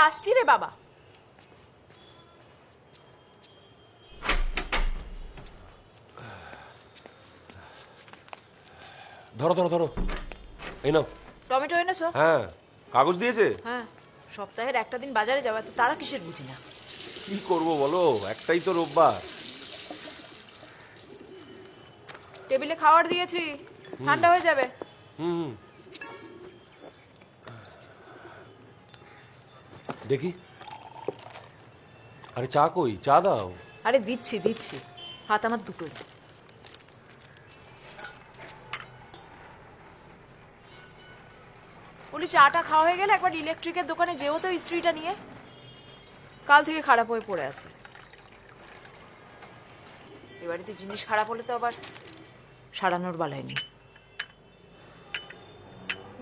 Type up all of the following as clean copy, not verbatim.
আসছি রে বাবা। ধরো ধরো ধরো, এই নাও। টমেটো এনেছো? হ্যাঁ, কাগজ দিয়েছে। হ্যাঁ, সপ্তাহের একটা দিন বাজারে যাওয়া তো তারা কিসের বুঝি না। কি করবো বলো, একটাই তো রোববার। টেবিলে খাবার দিয়েছি, ঠান্ডা হয়ে যাবে। হুম, দেখি। আরে চা কই, চা দাও। আরে দিচ্ছি দিচ্ছি, হাত আমার দুটোই। বলি চাটা খাওয়া হয়ে গেলে একবার ইলেকট্রিকের দোকানে যেও তো ইস্ত্রিটা নিয়ে, কাল থেকে খারাপ হয়ে পড়ে আছে। এ বাড়িতে জিনিস খারাপ হলে তো আবার সারানোর বালাই নেই।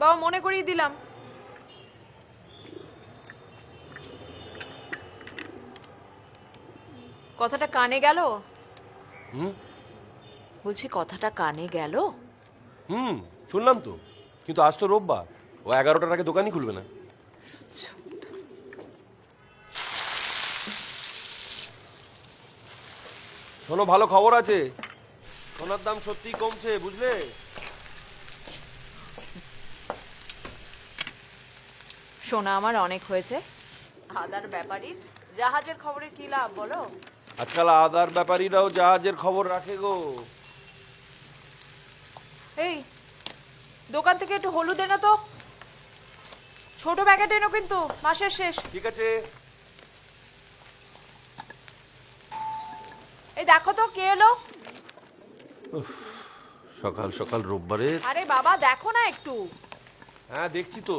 বাবা মনে করিয়ে দিলাম। কথাটা কানে গেল? বলছি কথাটা কানে গেল? শুনলাম তো, কিন্তু আজ তো রোববার, ও 11টার আগে দোকানই খুলবে না। শোনো, ভালো খবর আছে, সোনার দাম সত্যিই কমছে, বুঝলে? সোনা আমার অনেক হয়েছে, আদার ব্যাপারী জাহাজের খবরের কি লাভ বলো? আজকাল আদার ব্যাপারীরাও জাহাজের খবর রাখে গো। এই দোকান থেকে একটু হলুদ এনো তো, ছোট প্যাকেট এনো কিন্তু, মাসের শেষ। ঠিক আছে। এই দেখো তো কে এলো। সকাল সকাল রোববারে। আরে বাবা দেখো না একটু। হ্যাঁ দেখছি তো।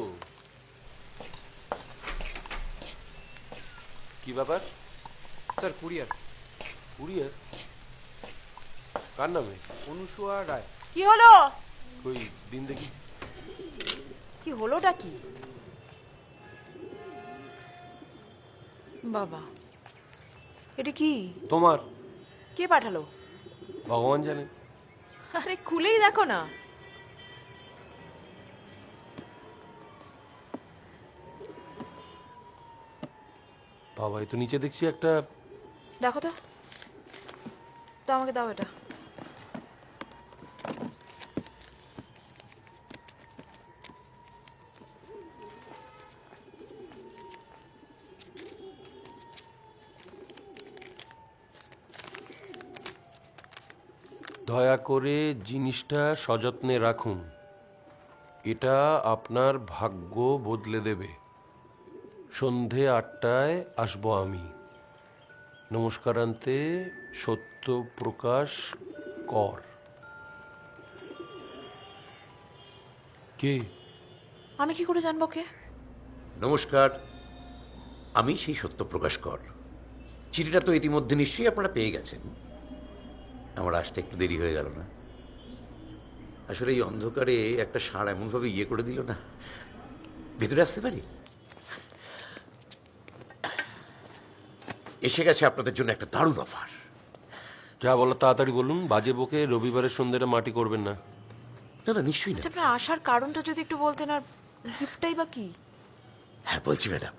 কি ব্যাপার? Sir courier. কুরিয়ার? কার নামে? অনুসুয়া রায়। কি হলো? কই দিন দেখি। কি হলোটা কি বাবা? এটা কি? তোমার। কে পাঠালো? ভগবান জানে। আরে খুলেই দেখো না। বাবা, এই তো নিচে দেখছি একটা। দেখো তো, তো আমাকে দাও এটা। দয়া করে জিনিসটা সযত্নে রাখুন, এটা আপনার ভাগ্য বদলে দেবে। সন্ধে 8টায় আসবো আমি। নমস্কারান্তে, সত্যপ্রকাশ কর। কে? আমি কি করে জানবো কে? নমস্কার, আমি সেই সত্যপ্রকাশ কর। চিঠিটা তো ইতিমধ্যে নিশ্চয়ই আপনারা পেয়ে গেছেন। আমার আসতে একটু দেরি হয়ে গেল না? আসলে এই অন্ধকারে একটা ষাঁড় এমনভাবে ইয়ে করে দিল না। ভেতরে আসতে পারি? এসে গেছে আপনাদের জন্য একটা দারুণ অফার। যা বলো তাড়াতাড়ি বলুন, বাজে বকে রবিবারের সন্ধ্যেটা মাটি করবেন না। না না, নিশ্চয়ই না। আচ্ছা, আপনার আসার কারণটা যদি একটু বলতেন, আর গিফটটাই বা কি? হ্যাঁ বলছি ম্যাডাম,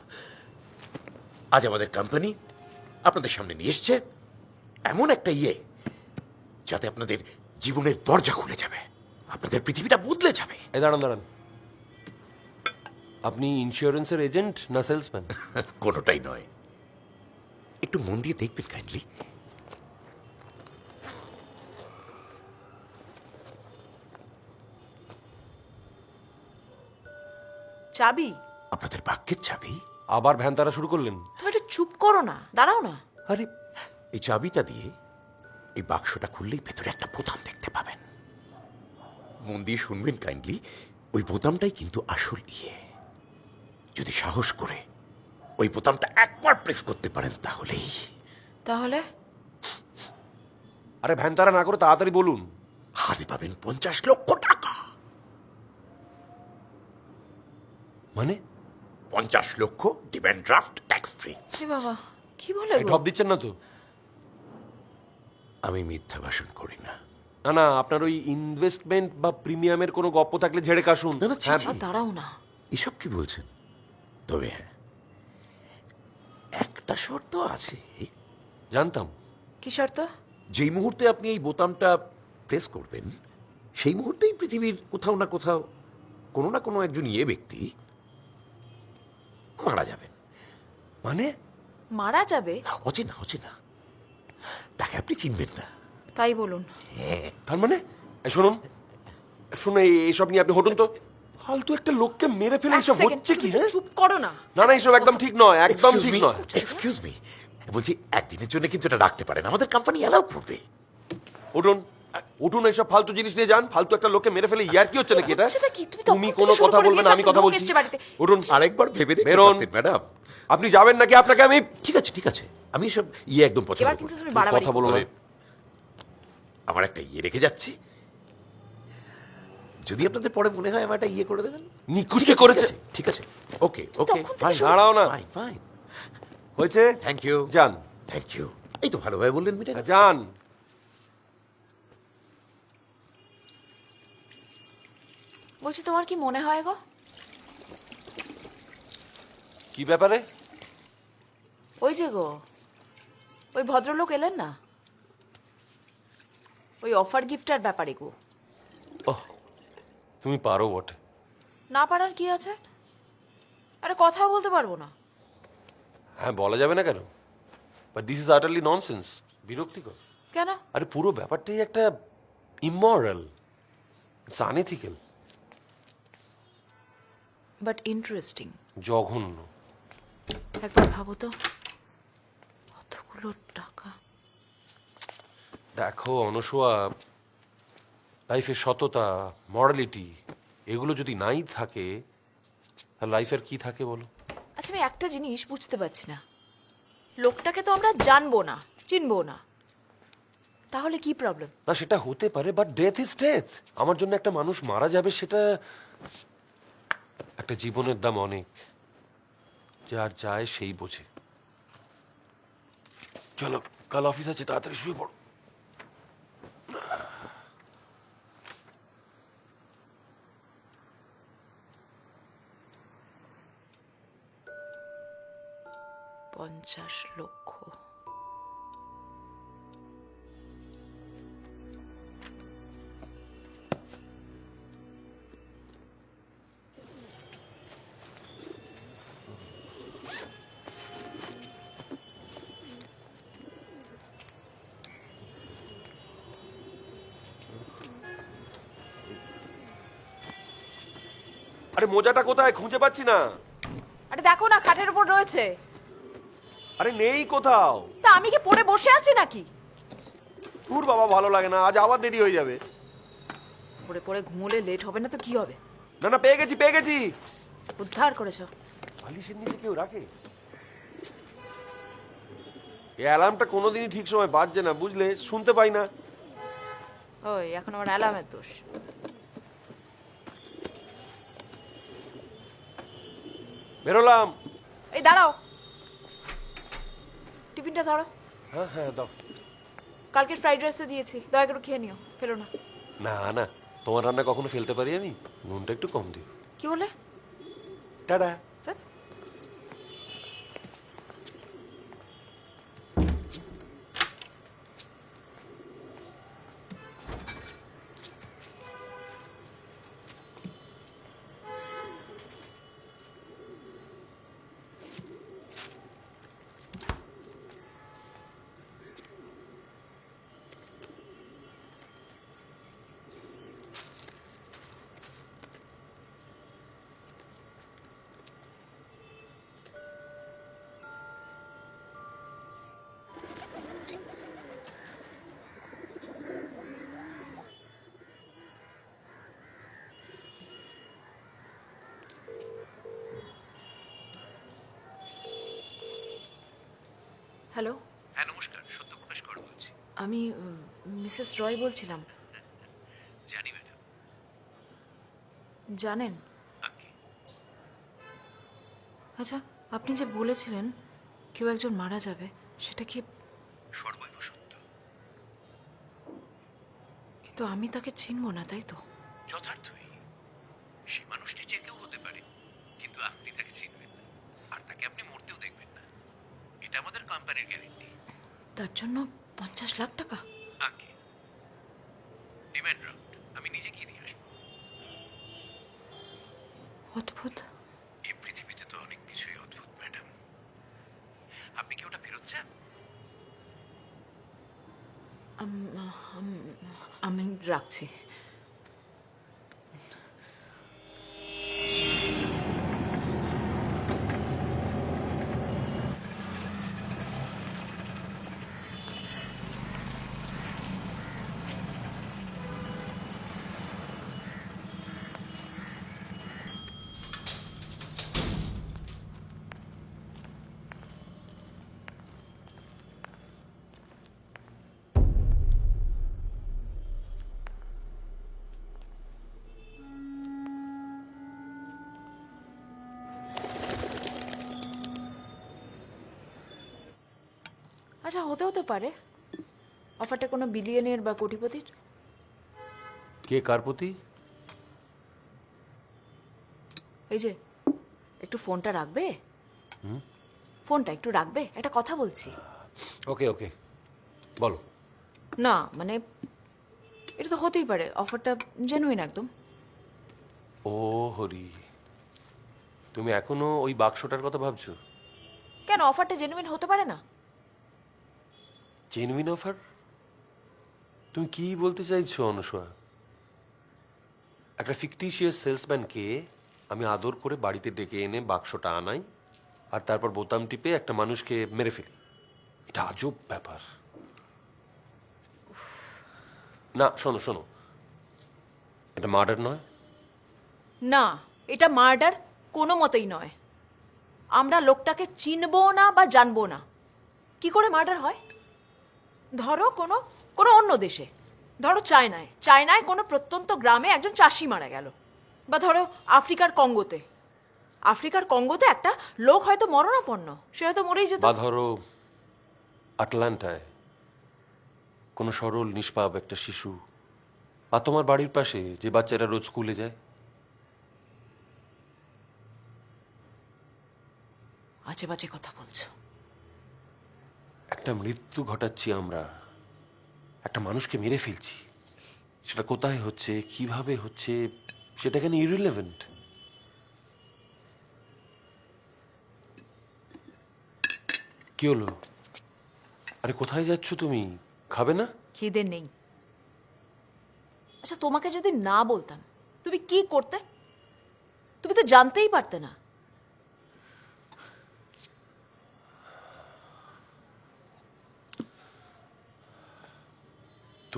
আজ আমাদের কোম্পানি আপনাদের সামনে নিয়ে এসছে এমন একটা ইয়ে, যাতে আপনাদের জীবনের দরজা খুলে যাবে, আপনাদের পৃথিবীটা বদলে যাবে। এই দাঁড়ান দাঁড়ান, আপনি ইন্স্যুরেন্সের এজেন্ট না সেলসম্যান? কোনোটাই নয়। একটু মন দিয়ে দেখবেন কাইন্ডলি। চাবি? আপনাদের ভাগ্যের চাবি। আবার ভ্যানতারা শুরু করলেন? তুমি একটু চুপ করো না, দাঁড়াও না। আরে, এই চাবিটা দিয়ে এই বাক্সটা খুললেই ভেতরে একটা বোতাম দেখতে পাবেন। মন দিয়ে শুনবেন কাইন্ডলি, ওই বোতামটাই কিন্তু আসল ইয়ে। যদি সাহস করে ওই বোতামটা একবার প্রেস করতে পারেন তাহলেই। তাহলে? আরে ভ্যানতারা না করে তাড়াতাড়ি বলুন। হাতে পাবেন 50 লক্ষ টাকা। মানে? 50 লক্ষ ডিমান্ড ড্রাফট ট্যাক্স ফ্রি। এ বাবা, কি বলে এই গো? ঢপ দিচ্ছেন না তো? আমি মিথ্যা ভাষণ করি না। না না, আপনার ওই ইনভেস্টমেন্ট বা প্রিমিয়ামের কোনো গপ্প থাকলে ঝেড়ে কাশুন। না, না, ছি, হ্যাঁ, ছি। দাঁড়াও না। এসব কি বলছেন? তবে হ্যাঁ, একটা শর্ত আছে। জানতাম। কি শর্ত? যেই মুহূর্তে আপনি এই বোতামটা প্রেস করবেন সেই মুহূর্তেই পৃথিবীর কোথাও না কোথাও কোনো না কোনো একজন ব্যক্তি মারা যাবেন। মানে? মারা যাবে? অচেনা অচেনা, তাকে আপনি চিনবেন না। তাই বলুন। তার মানে শুনুন শুনুন, এইসব নিয়ে আপনি হটুন তো। ফালতু একটা লোককে মেরে ফেলে এক এইসব second, হচ্ছে কি? তুমি হ্যাঁ, চুপ করো না। না না, এইসব একদম ঠিক নয়, একদম ঠিক নয়। এক্সকিউজ মি, বলছি একদিনের জন্য কিন্তু এটা রাখতে পারেন, আমাদের কোম্পানি অ্যালাউ করবে। উঠুন উঠুন, এইসব ফালতু জিনিস নিয়ে যান। ফালতু একটা লোককে মেরে ফেলে ইয়ার কি হচ্ছে নাকি এটা? সেটা কি? তুমি তুমি তখন কোনো থেকে শুরু কথা করে বলবে না, দিয়েছো, আমি একটা কথা লোক বলছি। এসছে বাড়িতে। উঠুন, আরেকবার ভেবে দেখতে বেরোন। পারতেন ম্যাডাম। আপনি যাবেন নাকি? আপনাকে আমি ঠিক আছে ঠিক আছে, আমি সব একদম পছন্দ এবার করি কিন্তু না। তুমি বাড়াবাড়ি কথা বলো না। তবে আমার একটা রেখে যাচ্ছি, যদি আপনাদের পরে মনে হয় আমার একটা করে দেবেন। নিকুচি করেছে। ঠিক আছে, ওকে ওকে, তখন থেকে ফাইন, শুরু- দাঁড়াও না। ফাইন ফাইন, হয়েছে, থ্যাংক ইউ, যান থ্যাংক ইউ। এই তো ভালোভাবে বললেন মিটা। যান। বলছি তোমার কি মনে হয় গো? কি ব্যাপারে? ওই যে গো, ওই ভদ্রলোক এলেন না, ওই অফার গিফটার ব্যাপারে গো। ওহ, তুমি পারো বটে। না পারার কি আছে? আরে কথা বলতে পারবো না? হ্যাঁ, বলা যাবে না কেন? বাট দিস ইজ আটারলি ননসেন্স, বিরক্তিকর। কেন? আরে পুরো ব্যাপারটাই একটা immoral, it's unethical, but interesting. জঘন্য। একবার ভাবো তো, কতগুলো টাকা। দেখো অনসোয়া, লাইফের সততা, মরালিটি, এগুলো যদি নাই থাকে তাহলে লাইফের কি থাকে বলো? আচ্ছা, আমি একটা জিনিস বুঝতে পারছি না, লোকটাকে তো আমরা জানবো না, চিনবো না, তাহলে কি প্রবলেম? না, সেটা হতে পারে, বাট ডেথ ইজ ডেথ। আমার জন্য একটা মানুষ মারা যাবে, সেটা একটা জীবনের দাম অনেক। যার যায় সেই বোঝে। চলো, কাল অফিস আছে, তাড়াতাড়ি শুয়ে পড়ো। $50 লক্ষ। আরে মোজাটা কোথায়? খুঁজে পাচ্ছি না। আরে দেখো না, খাটের উপর রয়েছে। আরে নেই কোথাও। তা আমি কি পড়ে বসে আছি নাকি? তোর বাবা, ভালো লাগে না, আজ আবার দেরি হয়ে যাবে। পড়ে পড়ে ঘুমোলে লেট হবে না তো কি হবে? না না, পেয়ে গেছি পেয়ে গেছি। উদ্ধার করেছো? বালিশের নিচে কেউ রাখে? এই অ্যালার্মটা কোনোদিনই ঠিক সময় বাজছে না, বুঝলে? শুনতে পাই না। ওই এখন আমার অ্যালার্মের দোষ। বেরোলাম। এই দাঁড়াও, টিফিনটা ধরো। হ্যাঁ হ্যাঁ, দাও। কালকের ফ্রাইড রাইসে দিয়েছি, দয়া করে খেয়ে নিও, ফেলো না। না না, তোমার রান্না কখনো ফেলতে পারি আমি? নুনটা একটু কম দিও। কি বলে? টাটা। ধ্যাৎ। হ্যালো, হ্যাঁ নমস্কার, সত্যপ্রকাশ কর বলছি। আমি মিসেস রয় বলছিলাম। জানি ম্যাডাম। জানেন? আচ্ছা, আপনি যে বলেছিলেন কেউ একজন মারা যাবে, সেটা কি? সর্বৈব সত্য। কিন্তু আমি তাকে চিনব না, তাই তো? যথার্থই, সে মানুষটি যে কেউ হতে পারে, কিন্তু আপনি তাকে চিনবেন না, আর তাকে আপনি মরতেও দেখবেন না। কোম্পানির গ্যারেন্টি। তার জন্য 50 লাখ টাকা? আগে ডিমান্ড ড্রাফট আমি নিজে গিয়ে দিয়ে আসবো। অদ্ভুত। এই পৃথিবীতে তো অনেক কিছুই অদ্ভুত ম্যাডাম। আপনি কি ওটা ফেরত চান? আমি রাখছি। আচ্ছা, হতেও তো পারে অফারটা কোনো বিলিয়নের বা কোটিপতির। কে কার প্রতি? এই যে, একটু ফোনটা রাখবে? ফোনটা একটু রাখবে, একটা কথা বলছি। ওকে ওকে, বলো। না মানে, এটা তো হতেই পারে অফারটা জেনুইন একদম। ও হরি, তুমি এখনো ওই বাক্সটার কথা ভাবছো? কেন, অফারটা জেনুইন হতে পারে না? Genuine offer? তুমি কি বলতে চাইছো অনুসয়া? একটা ফিকটিশিয়াস সেলসম্যানকে আমি আদর করে বাড়িতে ডেকে এনে বাক্সটা আনাই, আর তারপর বোতাম টিপে একটা মানুষকে মেরে ফেলি। এটা আজব ব্যাপার। না শোনো শোনো, এটা মার্ডার নয়। না, এটা মার্ডার কোনো মতেই নয়। আমরা লোকটাকে চিনবো না বা জানবো না, কি করে মার্ডার হয়? ধরো কোনো কোনো অন্য দেশে, ধরো চায়নায় কোনো প্রত্যন্ত গ্রামে একজন চাষি মারা গেল, বা ধরো আফ্রিকার কঙ্গোতে একটা লোক হয়তো মরণাপন্ন, সে হয়তো মরেই যেত। বা ধরো আটলান্টায় কোনো সরল নিষ্পাপ একটা শিশু, বা তোমার বাড়ির পাশে যে বাচ্চারা রোজ স্কুলে যায়। আজে বাজে কথা বলছো। একটা মৃত্যু ঘটাচ্ছি আমরা, একটা মানুষকে মেরে ফেলছি। সেটা কোথায় হচ্ছে, কিভাবে হচ্ছে, সেটা কেন ইরিলেভেন্ট? কি হলো? আরে কোথায় যাচ্ছ তুমি? খাবে না? খিদে নেই। আচ্ছা, তোমাকে যদি না বলতাম তুমি কি করতে? তুমি তো জানতেই পারতে না।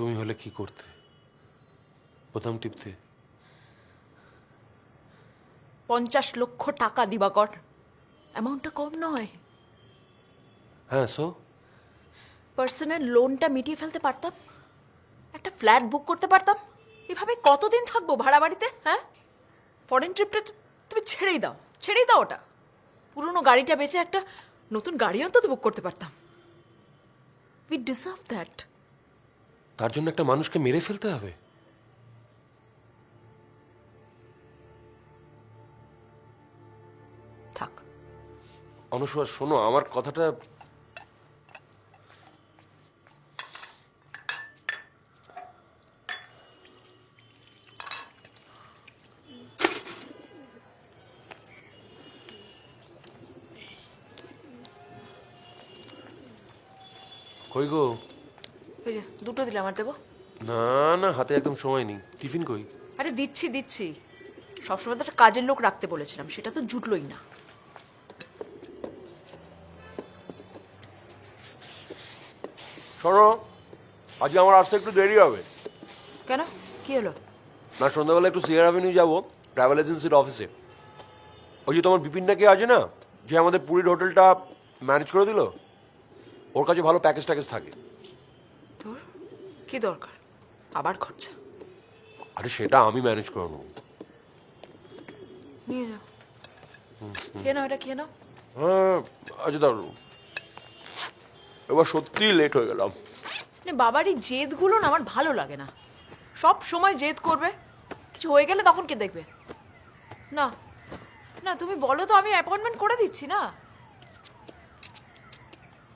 তুমি হলে কি করতে? বোতাম টিপতে? 50 লক্ষ টাকা দিবাকর, অ্যামাউন্টটা কম নয়। হ্যাঁ, সো পার্সোনাল লোনটা মিটিয়ে ফেলতে পারতাম, একটা ফ্ল্যাট বুক করতে পারতাম। এভাবে কতদিন থাকবো ভাড়া বাড়িতে? হ্যাঁ, ফরেন ট্রিপটা তুমি ছেড়েই দাও ওটা। পুরনো গাড়িটা বেচে একটা নতুন গাড়ি অন্তত বুক করতে পারতাম। We deserve that. তার জন্য একটা মানুষকে মেরে ফেলতে হবে? থাক। অনুসয়া শোনো আমার কথাটা। কই গো? এই যে দুটো দিলে, আমার দেবো? না না, হাতে একদম সময় নেই। টিফিন কই? আরে দিচ্ছি। সবসময় তো একটা কাজের লোক রাখতে বলেছিলাম, সেটা তো জুটলোই না। শোনো, আজকে আমার আসতে একটু দেরি হবে। কেন, কি হলো? না, সন্ধ্যাবেলা একটু সিয়ার অ্যাভিনিউ যাবো, ট্রাভেল এজেন্সির অফিসে। ওই যে তোমার বিপিনটা কে আছে না, যে আমাদের পুরীর হোটেলটা ম্যানেজ করে দিল, ওর কাছে ভালো প্যাকেজ ট্যাকেজ থাকে। তোর কি দরকার আবার খরচা? আরে সেটা আমি ম্যানেজ করে নেবো। নিয়ে যাও, খেয়ে নাও, এটা খেয়ে নাও। হ্যাঁ, আচ্ছা দাঁড়ো, এবার সত্যি লেট হয়ে গেলাম। বাবারই জেদগুলো না আমার ভালো লাগে না। সব সময় জেদ করবে, কিছু হয়ে গেলে তখন কে দেখবে? না না, তুমি বলো তো, আমি অ্যাপয়েন্টমেন্ট করে দিচ্ছি না।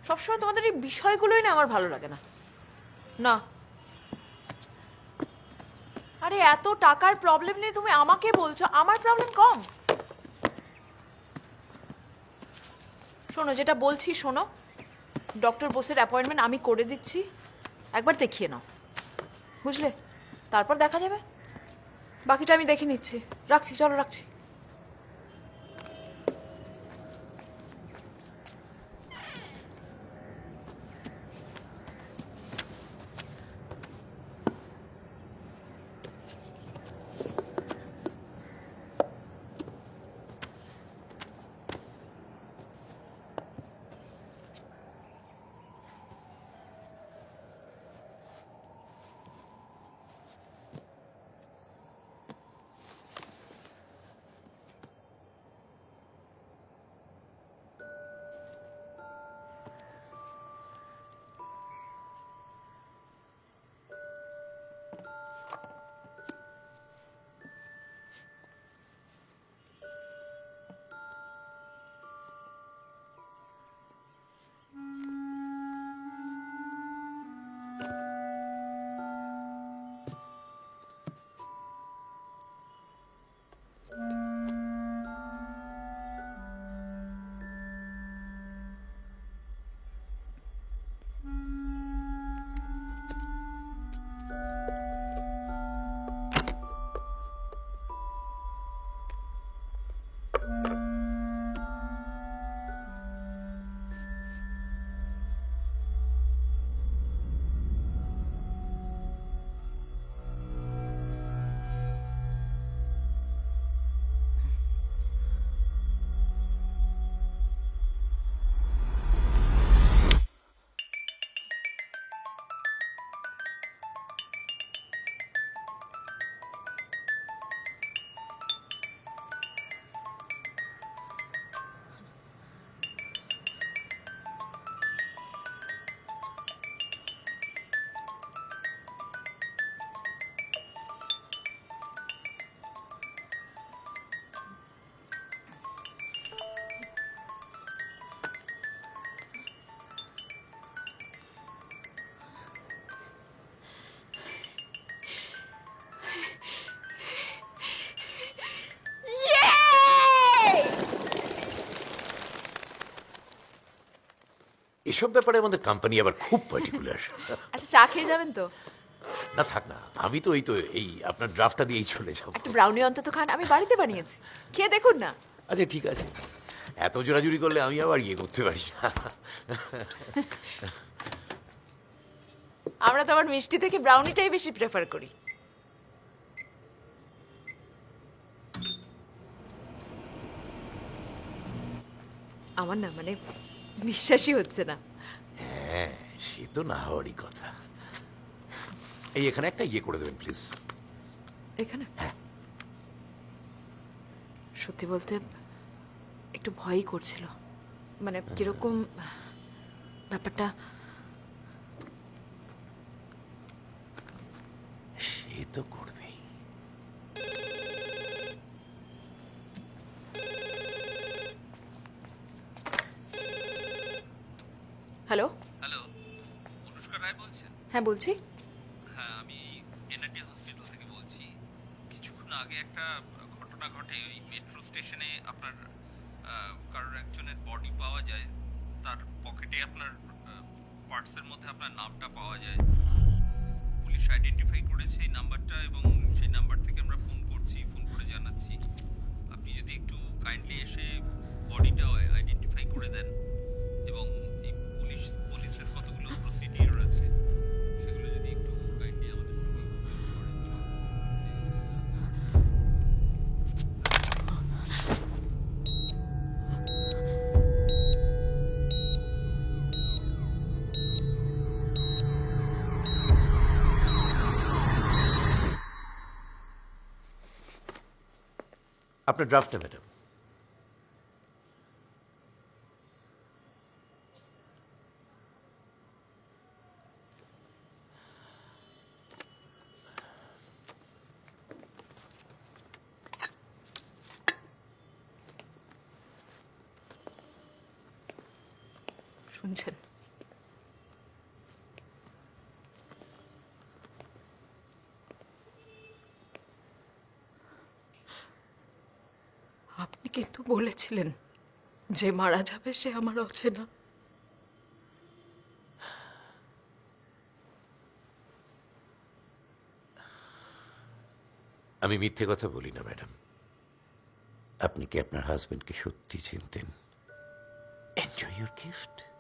সবসময় তোমাদের এই বিষয়গুলোই না আমার ভালো লাগে না। না, আরে এত টাকার প্রবলেম নিয়ে তুমি আমাকে বলছো, আমার প্রবলেম কম। শোনো, যেটা বলছি শোনো, ডক্টর বোসের অ্যাপয়েন্টমেন্ট আমি করে দিচ্ছি, একবার দেখিয়ে নাও, বুঝলে? তারপর দেখা যাবে, বাকিটা আমি দেখে নিচ্ছি। রাখছি, চলো রাখছি। এসব ব্যাপারে আমাদের কোম্পানি আবার খুব পার্টিকুলার। আচ্ছা, চা খেয়ে যাবেন তো? না থাক না, আমি তো এই আপনার ড্রাফটটা দিয়েই চলে যাব। একটা ব্রাউনি অন্তত খান, আমি বাড়িতে বানিয়েছি, খেয়ে দেখুন না। আচ্ছা ঠিক আছে, এত জোরাজুরি করলে আমি আবার ইয়ে করতে পারি না। আমরা তো আবার মিষ্টি থেকে ব্রাউনিটাই বেশি প্রেফার করি। আমার না মানে বিশ্বাসই হচ্ছে না। হ্যাঁ, সে তো না হওয়ারই কথা। এই এখানে একটা ইয়ে করে দেবেন প্লিজ। এখানে সত্যি বলতে একটু ভয়ই করছিল, মানে কিরকম ব্যাপারটা। সে তো করবেই। হ্যালো, হ্যালো, অনুষ্কা রায় বলছেন? হ্যাঁ বলছি। হ্যাঁ, আমি এনআরটি হসপিটাল থেকে বলছি। কিছুক্ষণ আগে একটা ঘটনা ঘটে, ওই মেট্রো স্টেশনে আপনার কারোর একজনের বডি পাওয়া যায়, তার পকেটে আপনার পার্টসের মধ্যে আপনার নামটা পাওয়া যায়। পুলিশ আইডেন্টিফাই করেছে এই নাম্বারটা এবং সেই নাম্বার থেকে আমরা ফোন করছি, ফোন করে জানাচ্ছি। আপনি যদি একটু কাইন্ডলি এসে বডিটা আইডেন্টিফাই করে দেন এবং এই পুলিশের কতগুলো প্রসিডিওর আছে সেগুলো যদি একটু কাইন্ডলি আমাদের করেন। আপনার ড্রাফটটা ম্যাডাম। শুনছেন? কিন্তু বলেছিলেন যে মারা যাবে সে আমার অচেনা। আমি মিথ্যে কথা বলি না ম্যাডাম। আপনি কি আপনার হাজবেন্ডকে সত্যি চিনতেন? Enjoy your gift.